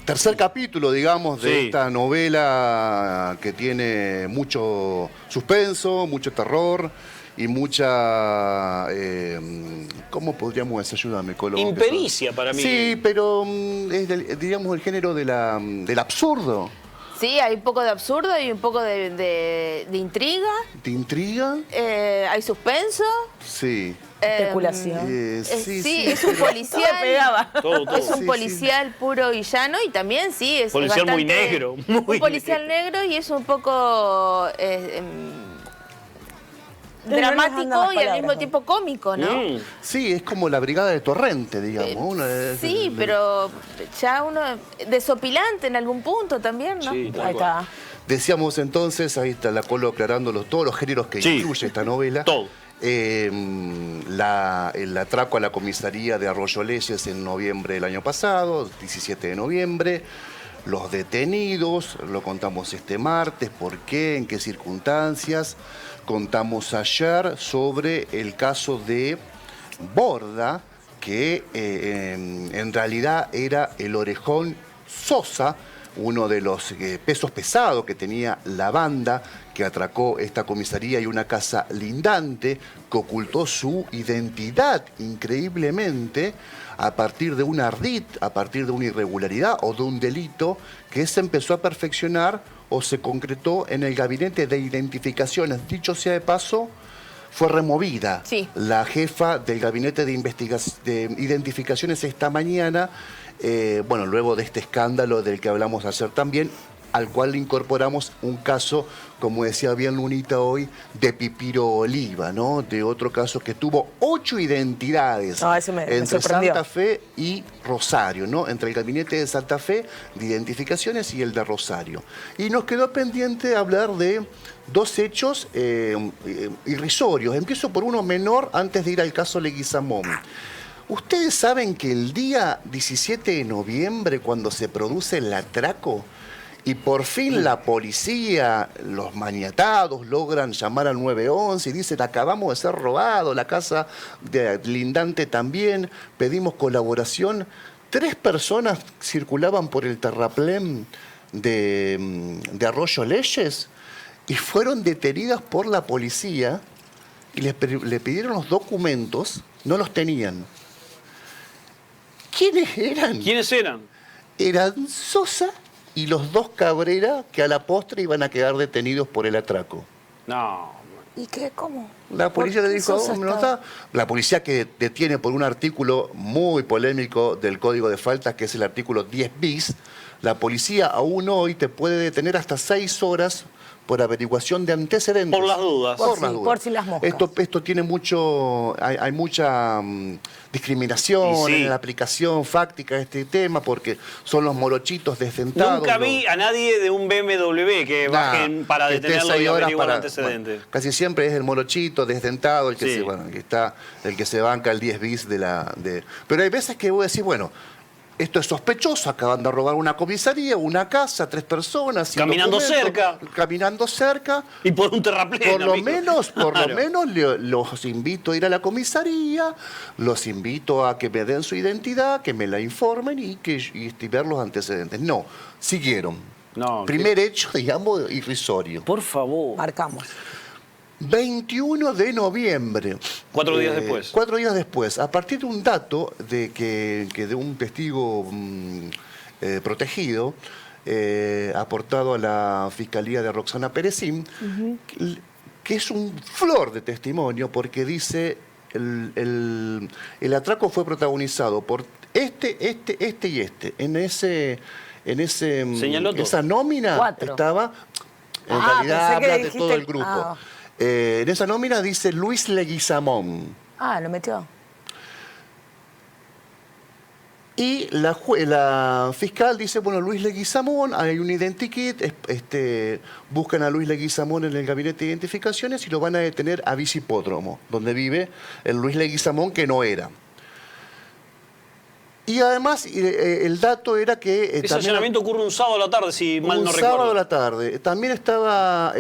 tercer capítulo, digamos, de Sí. esta novela que tiene mucho suspenso, mucho terror y mucha... ¿cómo podríamos decir? Ayúdame, Colo. Impericia para mí. Sí, pero es, digamos, el género del absurdo. Sí, hay un poco de absurdo y un poco de intriga. ¿De intriga? Hay suspenso. Sí. Especulación. Sí, es un Todo policial. pegaba. Todo. Es un Sí, policial puro y llano y también sí es Policial muy bastante- negro, un muy policial negro y es un poco No les andan dramático las y al mismo palabras, tiempo cómico, ¿no? Sí, es como la Brigada de Torrente, digamos. Sí, pero ya uno desopilante en algún punto también, ¿no? Sí, tal Ahí cual. está. Decíamos entonces, ahí está la Colo aclarando todos los géneros que Sí. incluye esta novela. Todo. El atraco a la comisaría de Arroyo Leyes en noviembre del año pasado, 17 de noviembre. Los detenidos, lo contamos este martes, por qué, en qué circunstancias. Contamos ayer sobre el caso de Borda, que en realidad era el Orejón Sosa, uno de los pesos pesados que tenía la banda que atracó esta comisaría y una casa lindante, que ocultó su identidad increíblemente a partir de un ardid, a partir de una irregularidad o de un delito que se empezó a perfeccionar o se concretó en el gabinete de identificaciones. Dicho sea de paso, fue removida Sí. la jefa del gabinete de identificaciones esta mañana, bueno, luego de este escándalo del que hablamos ayer también, al cual le incorporamos un caso, como decía bien Lunita hoy, de Pipiro Oliva, ¿no? De otro caso que tuvo 8 identidades No, ese me entre sorprendió. Santa Fe y Rosario, ¿no? Entre el gabinete de Santa Fe de identificaciones y el de Rosario. Y nos quedó pendiente hablar de dos hechos irrisorios. Empiezo por uno menor antes de ir al caso Leguizamón. Ustedes saben que el día 17 de noviembre, cuando se produce el atraco, y por fin la policía, los maniatados, logran llamar al 911 y dicen, acabamos de ser robados, la casa de lindante también, pedimos colaboración. 3 personas circulaban por el terraplén de Arroyo Leyes y fueron detenidas por la policía y le pidieron los documentos, no los tenían. ¿Quiénes eran? ¿Quiénes eran? Eran Sosa y los 2 Cabrera, que a la postre iban a quedar detenidos por el atraco. No. ¿Y qué? ¿Cómo? La policía ¿Por le qué dijo, Sosa "¿No estaba? está?". La policía que detiene por un artículo muy polémico del Código de Faltas, que es el artículo 10 bis, la policía aún hoy te puede detener hasta 6 horas por averiguación de antecedentes. Por las dudas. Por si las moscas. Esto tiene mucho, hay mucha discriminación Y sí. en la aplicación fáctica de este tema, porque son los morochitos desdentados. Nunca vi a nadie de un BMW que bajen para que esté detenerlo 6 y horas averiguar para- antecedentes. bueno, casi siempre es el morochito desdentado el que Sí. el que se banca el 10 bis Pero hay veces que voy a decir, bueno, esto es sospechoso, acaban de robar una comisaría, una casa, 3 personas. sin Caminando documentos, cerca. Caminando cerca. Y por un terraplén. Por lo amigo. menos Claro. los invito a ir a la comisaría, los invito a que me den su identidad, que me la informen y ver los antecedentes. No, siguieron. No, Primer hecho, digamos, irrisorio. Por favor. Marcamos. 21 de noviembre. 4 días después. 4 días después, a partir de un dato que de un testigo protegido, aportado a la Fiscalía de Roxana Perezín, que es un flor de testimonio porque dice el atraco fue protagonizado por este y este. En Señaló todo. esa nómina 4. estaba, en Ah, realidad pensé que habla de dijiste- todo el grupo. Ah. En esa nómina dice Luis Leguizamón. Ah, lo metió. Y la fiscal dice, bueno, Luis Leguizamón, hay un identikit, buscan a Luis Leguizamón en el gabinete de identificaciones y lo van a detener a Bicipódromo, donde vive el Luis Leguizamón que no era. Y además el dato era que... Ese también allanamiento ocurre un sábado a la tarde, si mal un no sábado recuerdo. a la tarde. También estaba,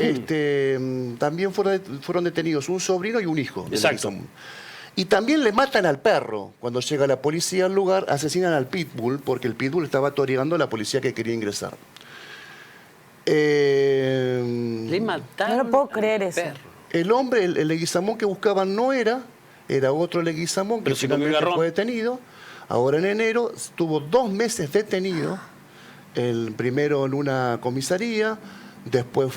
también fueron detenidos un sobrino y un hijo. de Exacto. Leguizamón. Y también le matan al perro. Cuando llega la policía al lugar, asesinan al pitbull porque el pitbull estaba toreando a la policía que quería ingresar. Le mataron. No lo puedo creer al eso. perro. El hombre, el Leguizamón que buscaban no era otro Leguizamón que Pero si comió finalmente garrón. fue detenido. Ahora en enero estuvo 2 meses detenido. El primero en una comisaría, después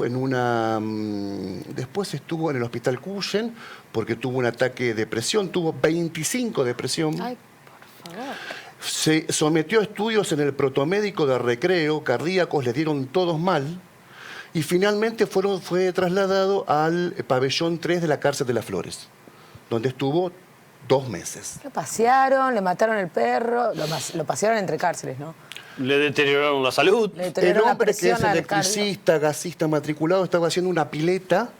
después estuvo en el hospital Cuyen porque tuvo un ataque de depresión, tuvo 25 de depresión. Ay, por favor. Se sometió a estudios en el protomédico de Recreo, cardíacos le dieron todos mal, y finalmente fue trasladado al pabellón 3 de la cárcel de Las Flores, donde estuvo 2 meses. Lo pasearon, le mataron el perro, lo pasearon entre cárceles, ¿no? Le deterioraron la salud. Le El tuvieron la hombre que presión es al electricista, gasista matriculado, estaba haciendo una pileta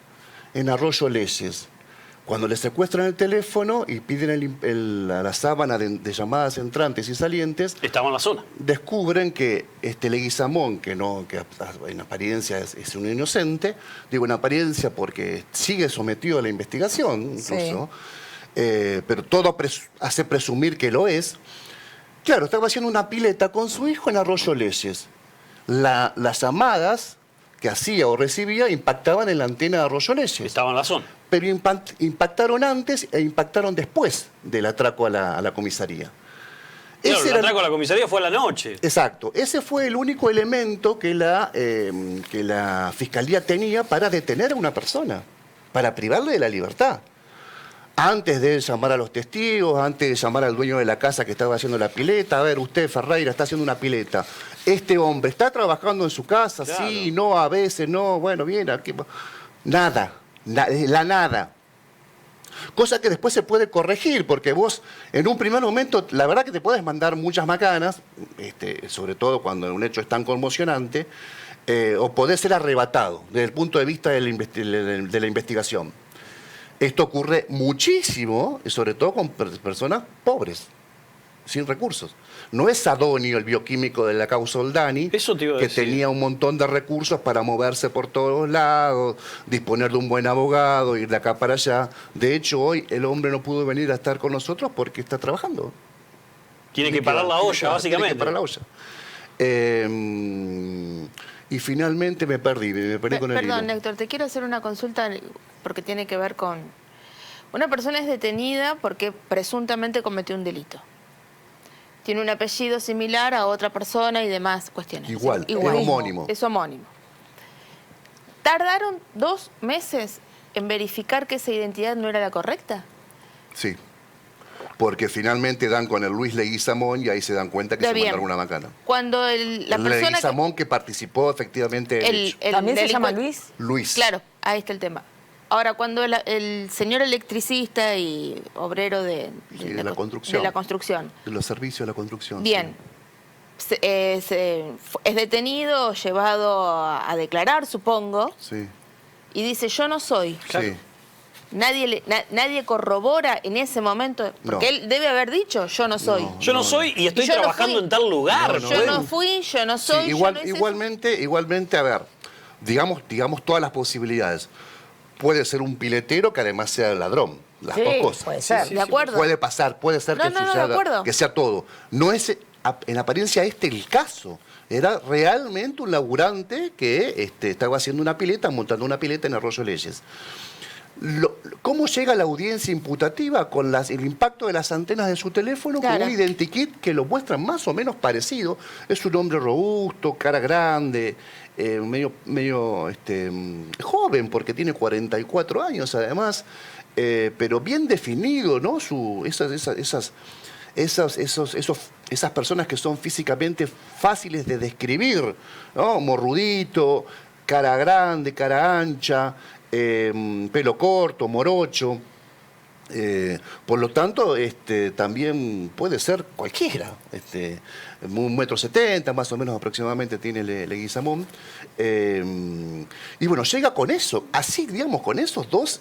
en Arroyo Leyes. Cuando le secuestran el teléfono y piden la sábana de llamadas entrantes y salientes, Estaba en la zona. descubren que este Leguizamón, que en apariencia es un inocente, digo en apariencia porque sigue sometido a la investigación incluso, pero todo hace presumir que lo es. Claro, estaba haciendo una pileta con su hijo en Arroyo Leyes. Las llamadas que hacía o recibía impactaban en la antena de Arroyo Leyes. Estaba en la zona. Pero impactaron antes e impactaron después del atraco a la comisaría. Claro, Ese el era atraco a la comisaría fue a la noche. Exacto. Ese fue el único elemento que la Fiscalía tenía para detener a una persona, para privarle de la libertad. Antes de llamar a los testigos, antes de llamar al dueño de la casa que estaba haciendo la pileta, a ver, usted, Ferreira, está haciendo una pileta. Este hombre está trabajando en su casa, Claro. sí, no, a veces, no, bueno, bien, aquí. Nada, la nada. Cosa que después se puede corregir, porque vos en un primer momento, la verdad que te puedes mandar muchas macanas, sobre todo cuando un hecho es tan conmocionante, o podés ser arrebatado desde el punto de vista de la investigación. Esto ocurre muchísimo, y sobre todo con personas pobres, sin recursos. No es Adonio, el bioquímico de la causa Oldani, Eso te iba a que decir. tenía un montón de recursos para moverse por todos lados, disponer de un buen abogado, ir de acá para allá. De hecho, hoy el hombre no pudo venir a estar con nosotros porque está trabajando. Tiene que parar la olla, básicamente. Tiene que parar la olla. Y finalmente me perdí con el Perdón, hilo. Héctor, te quiero hacer una consulta porque tiene que ver con... Una persona es detenida porque presuntamente cometió un delito. Tiene un apellido similar a otra persona y demás cuestiones. Igual, es homónimo. Es homónimo. ¿Tardaron 2 meses en verificar que esa identidad no era la correcta? Sí. Porque finalmente dan con el Luis Leguizamón y ahí se dan cuenta que Está se bien. mandaron una macana. Cuando la El persona... Leguizamón que participó efectivamente del hecho. ¿También se llama delincuente- Luis? Luis. Claro, ahí está el tema. Ahora, cuando el señor electricista y obrero de la construcción. de la construcción, De los servicios de la construcción. bien, es detenido, llevado a declarar, supongo, Sí. y dice, yo no soy. Sí. Nadie corrobora en ese momento, porque No. él debe haber dicho, yo no soy. Yo no soy y estoy Y yo no trabajando fui. en tal lugar. No, Yo no. no fui, yo no Sí, soy. yo no hice eso. igualmente, a ver, digamos todas las posibilidades. Puede ser un piletero que además sea ladrón. Las Sí, dos cosas. puede ser. De acuerdo. Puede pasar, puede ser No, que no, no, de suceda, acuerdo. que sea todo. No es en apariencia el caso. Era realmente un laburante que estaba haciendo una pileta, montando una pileta en Arroyo Leyes. ¿Cómo llega la audiencia imputativa? Con el impacto de las antenas de su teléfono, Claro. con un identikit que lo muestra más o menos parecido. Es un hombre robusto, cara grande, medio joven, porque tiene 44 años además, pero bien definido, ¿no? Esas personas que son físicamente fáciles de describir, ¿no? Morrudito, cara grande, cara ancha, pelo corto, morocho. Por lo tanto, también puede ser cualquiera. 1,70 m más o menos aproximadamente tiene Leguizamón. Y bueno, llega con eso, así digamos, con esas dos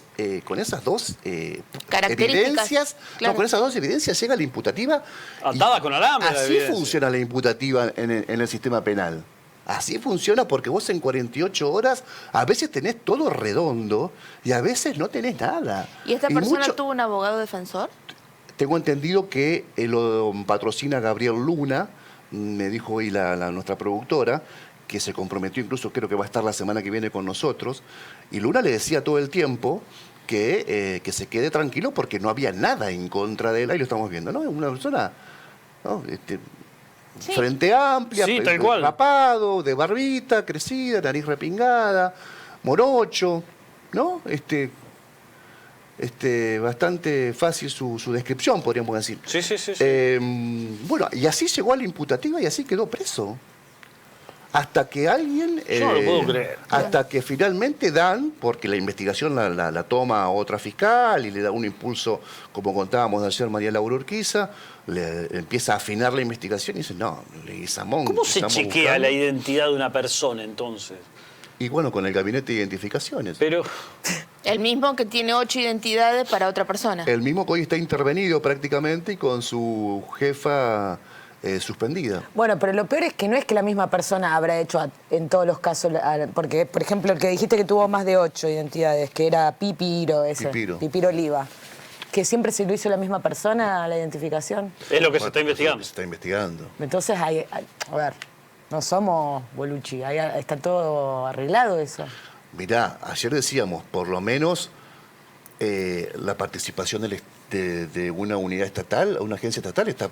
Características, evidencias. claro. No, con esas dos evidencias llega la imputativa. Atada y con alambre la Así evidencia. funciona la imputativa en el sistema penal. Así funciona porque vos en 48 horas a veces tenés todo redondo y a veces no tenés nada. ¿Y esta persona tuvo un abogado defensor? Tengo entendido que lo patrocina Gabriel Luna, me dijo hoy nuestra productora, que se comprometió, incluso creo que va a estar la semana que viene con nosotros, y Luna le decía todo el tiempo que se quede tranquilo porque no había nada en contra de él, ahí lo estamos viendo, ¿no? Una persona, ¿no? Sí. Frente amplia, Sí, tal cual. rapado, de barbita, crecida, nariz repingada, morocho, ¿no? Bastante fácil su descripción, podríamos decir. Sí, sí, sí. Bueno, y así llegó a la imputativa y así quedó preso. Hasta que alguien... Yo no lo puedo creer. Hasta que finalmente dan, porque la investigación la toma otra fiscal y le da un impulso, como contábamos ayer María Laura Urquiza, le empieza a afinar la investigación y dice, no, Leguizamón... ¿Cómo se chequea la identidad de una persona entonces? Y bueno, con el gabinete de identificaciones. Pero... El mismo que tiene 8 identidades para otra persona. El mismo que hoy está intervenido prácticamente y con su jefa suspendida. Bueno, pero lo peor es que no es que la misma persona habrá hecho en todos los casos, porque, por ejemplo, el que dijiste que tuvo más de 8 identidades, que era Pipiro, Pipiro Oliva, que siempre se lo hizo la misma persona, la identificación. Es lo que se está investigando. Se está investigando. Entonces, a ver, no somos Bolucci, ahí está todo arreglado eso. Mirá, ayer decíamos, por lo menos la participación de una unidad estatal, una agencia estatal está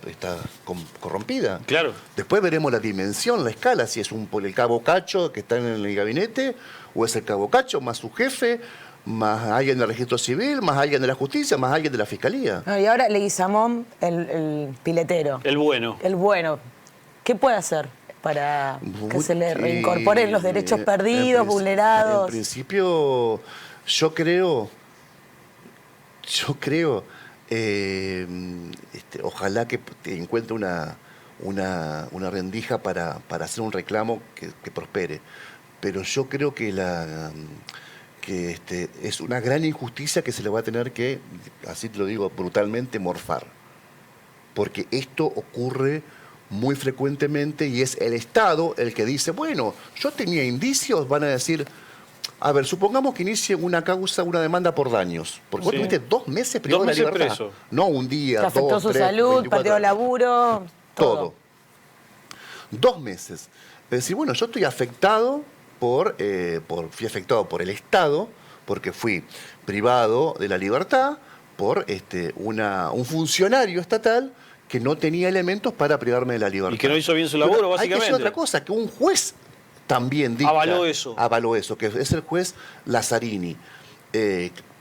corrompida. Claro. Después veremos la dimensión, la escala, si es el cabo Cacho que está en el gabinete, o es el cabo Cacho más su jefe, más alguien del registro civil, más alguien de la justicia, más alguien de la fiscalía. No, y ahora Leguizamón, el piletero. El bueno. El bueno. ¿Qué puede hacer para que se le reincorporen los derechos perdidos, vulnerados? En principio, yo creo, ojalá que encuentre una rendija para hacer un reclamo que prospere. Pero yo creo que es una gran injusticia que se le va a tener que, así te lo digo brutalmente, morfar. Porque esto ocurre muy frecuentemente y es el Estado el que dice, bueno, yo tenía indicios, van a decir, a ver, supongamos que inicie una causa, una demanda por daños. Porque vos Sí. tuviste 2 meses privado de la 2 meses libertad. preso. No un día, Que afectó 2, su 3, salud, 24 perdió horas. laburo, todo. 2 meses. Es decir, bueno, yo estoy afectado fui afectado por el Estado, porque fui privado de la libertad por un funcionario estatal que no tenía elementos para privarme de la libertad. Y que no hizo bien su laburo, Pero básicamente. Hay que decir otra cosa, que un juez también dicta, Avaló eso, que es el juez Lazzarini.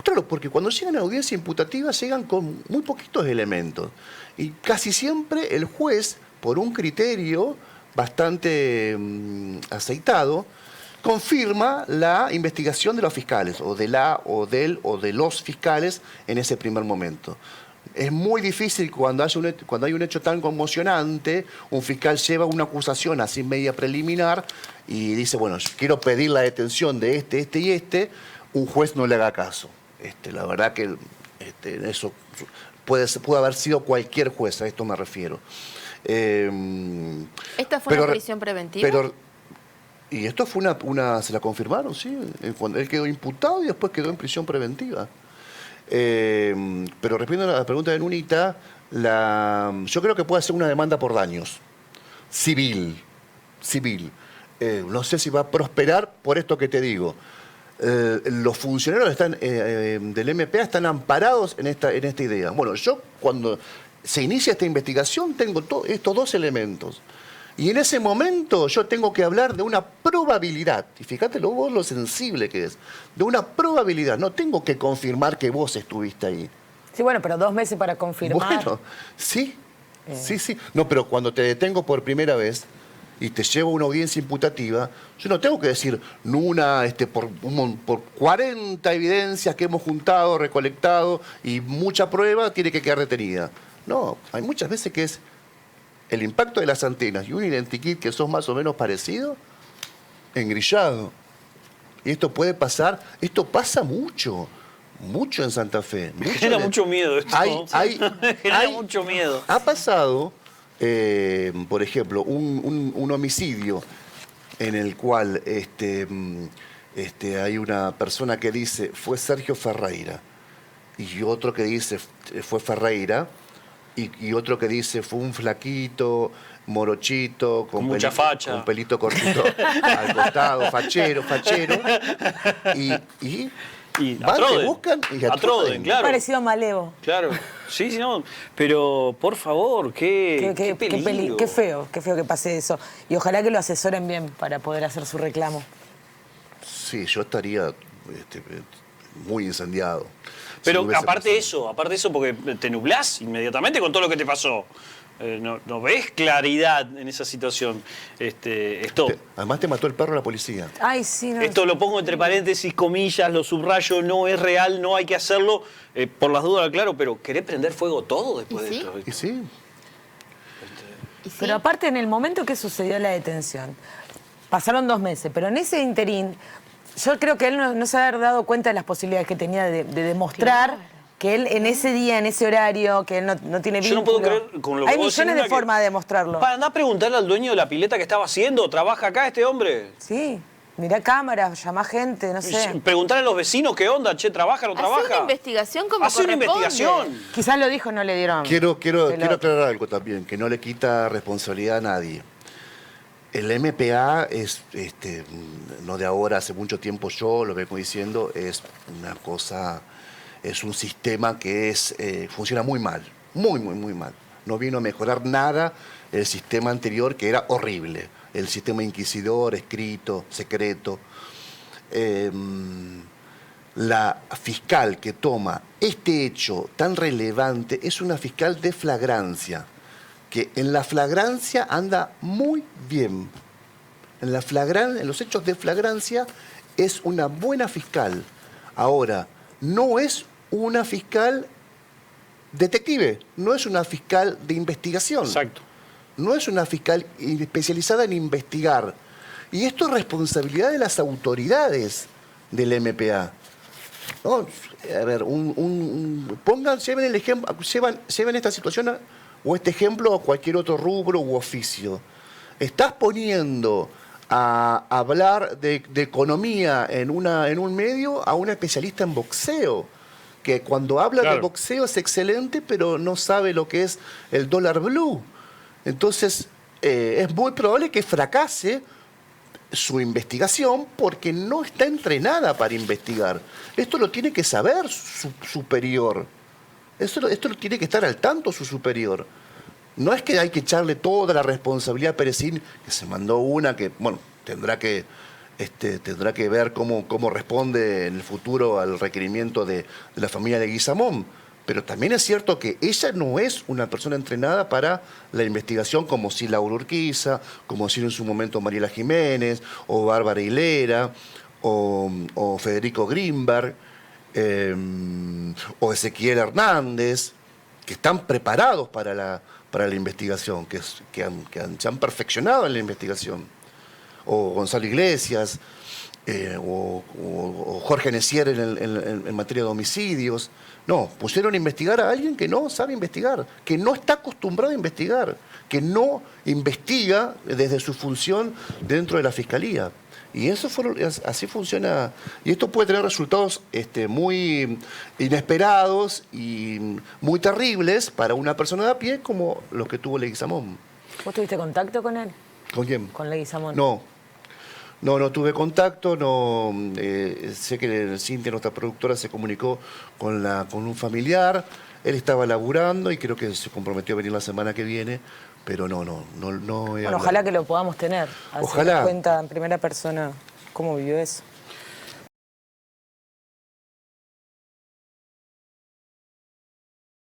Claro, porque cuando llegan a audiencia imputativa llegan con muy poquitos elementos. Y casi siempre el juez, por un criterio bastante aceitado, confirma la investigación de los fiscales, o de de los fiscales en ese primer momento. Es muy difícil cuando hay un hecho tan conmocionante, un fiscal lleva una acusación así media preliminar y dice, bueno, yo quiero pedir la detención de este y este, un juez no le haga caso. La verdad que eso pudo haber sido cualquier juez, a esto me refiero. ¿Esta fue una prisión preventiva? Y esto fue se la confirmaron, sí. Cuando él quedó imputado y después quedó en prisión preventiva. Pero respondiendo a la pregunta de Nunita, yo creo que puede ser una demanda por daños. Civil. No sé si va a prosperar por esto que te digo. Los funcionarios del MPA están amparados en esta idea. Bueno, yo cuando se inicia esta investigación tengo estos 2 elementos. Y en ese momento yo tengo que hablar de una probabilidad. Y fíjate vos lo sensible que es. De una probabilidad. No tengo que confirmar que vos estuviste ahí. Sí, bueno, pero 2 meses para confirmar. Bueno, sí. Sí. No, pero cuando te detengo por primera vez y te llevo a una audiencia imputativa, yo no tengo que decir, Nuna, por 40 evidencias que hemos juntado, recolectado y mucha prueba, tiene que quedar detenida. No, hay muchas veces que es el impacto de las antenas y un identikit que sos más o menos parecido, engrillado. Y esto puede pasar, esto pasa mucho en Santa Fe. Genera mucho miedo esto. Genera mucho miedo. Ha pasado, por ejemplo, un homicidio en el cual hay una persona que dice, fue Sergio Ferreira, y otro que dice, fue Ferreira, y otro que dice fue un flaquito, morochito, con mucha facha, con pelito cortito al costado, fachero. Y van, te buscan y atroden. Claro. Parecido a Malevo. Claro, sí, no, pero por favor, qué peligro. Qué feo que pase eso. Y ojalá que lo asesoren bien para poder hacer su reclamo. Sí, yo estaría muy incendiado. Pero aparte de eso, porque te nublás inmediatamente con todo lo que te pasó. No ves claridad en esa situación. Además te mató el perro la policía. Ay, sí, no. Esto lo pongo entre paréntesis, comillas, lo subrayo, no es real, no hay que hacerlo. Por las dudas, claro, pero ¿querés prender fuego todo después de esto? ¿Y sí? Pero aparte, en el momento que sucedió la detención, pasaron 2 meses, pero en ese interín, yo creo que él no se había dado cuenta de las posibilidades que tenía de demostrar que él en ese día, en ese horario, que él no tiene vínculo. Yo no puedo creer con lo que Hay vos millones decís, de formas de demostrarlo. Para andar a preguntarle al dueño de la pileta que estaba haciendo, ¿trabaja acá este hombre? Sí, mirá cámaras, llamá gente, no sé. Preguntarle a los vecinos qué onda, che, ¿trabaja o no trabaja? Hace una investigación como Hace una corresponde. investigación. Quizás lo dijo, no le dieron. Quiero aclarar algo también, que no le quita responsabilidad a nadie. El MPA es, no de ahora, hace mucho tiempo yo lo vengo diciendo, es una cosa, es un sistema que funciona muy mal, muy mal. No vino a mejorar nada el sistema anterior, que era horrible. El sistema inquisidor, escrito, secreto. La fiscal que toma este hecho tan relevante es una fiscal de flagrancia, que en la flagrancia anda muy bien. En los hechos de flagrancia es una buena fiscal. Ahora, no es una fiscal detective, no es una fiscal de investigación. Exacto. No es una fiscal especializada en investigar. Y esto es responsabilidad de las autoridades del MPA. ¿No? A ver, lleven el ejemplo, lleven esta situación o este ejemplo a cualquier otro rubro u oficio. Estás poniendo a hablar de economía en un medio a una especialista en boxeo, que cuando habla de boxeo es excelente, pero no sabe lo que es el dólar blue. Entonces, es muy probable que fracase su investigación porque no está entrenada para investigar. Esto lo tiene que saber su superior. Esto lo tiene que estar al tanto su superior. No es que hay que echarle toda la responsabilidad a Perecín, que se mandó una que, bueno, tendrá que ver cómo responde en el futuro al requerimiento de la familia de Leguizamón. Pero también es cierto que ella no es una persona entrenada para la investigación como si Laura Urquiza, como si en su momento Mariela Jiménez, o Bárbara Hilera, o Federico Grimberg, o Ezequiel Hernández, que están preparados para la investigación, se han perfeccionado en la investigación. O Gonzalo Iglesias, o Jorge Necier en materia de homicidios. No, pusieron a investigar a alguien que no sabe investigar, que no está acostumbrado a investigar, que no investiga desde su función dentro de la Fiscalía. Y así funciona. Y esto puede tener resultados muy inesperados y muy terribles para una persona de a pie como los que tuvo Leguizamón. ¿Vos tuviste contacto con él? ¿Con quién? Con Leguizamón. No tuve contacto, sé que Cintia, nuestra productora, se comunicó con un familiar, él estaba laburando y creo que se comprometió a venir la semana que viene, pero no he Bueno, ojalá que lo podamos tener, así ojalá. nos cuenta en primera persona cómo vivió eso.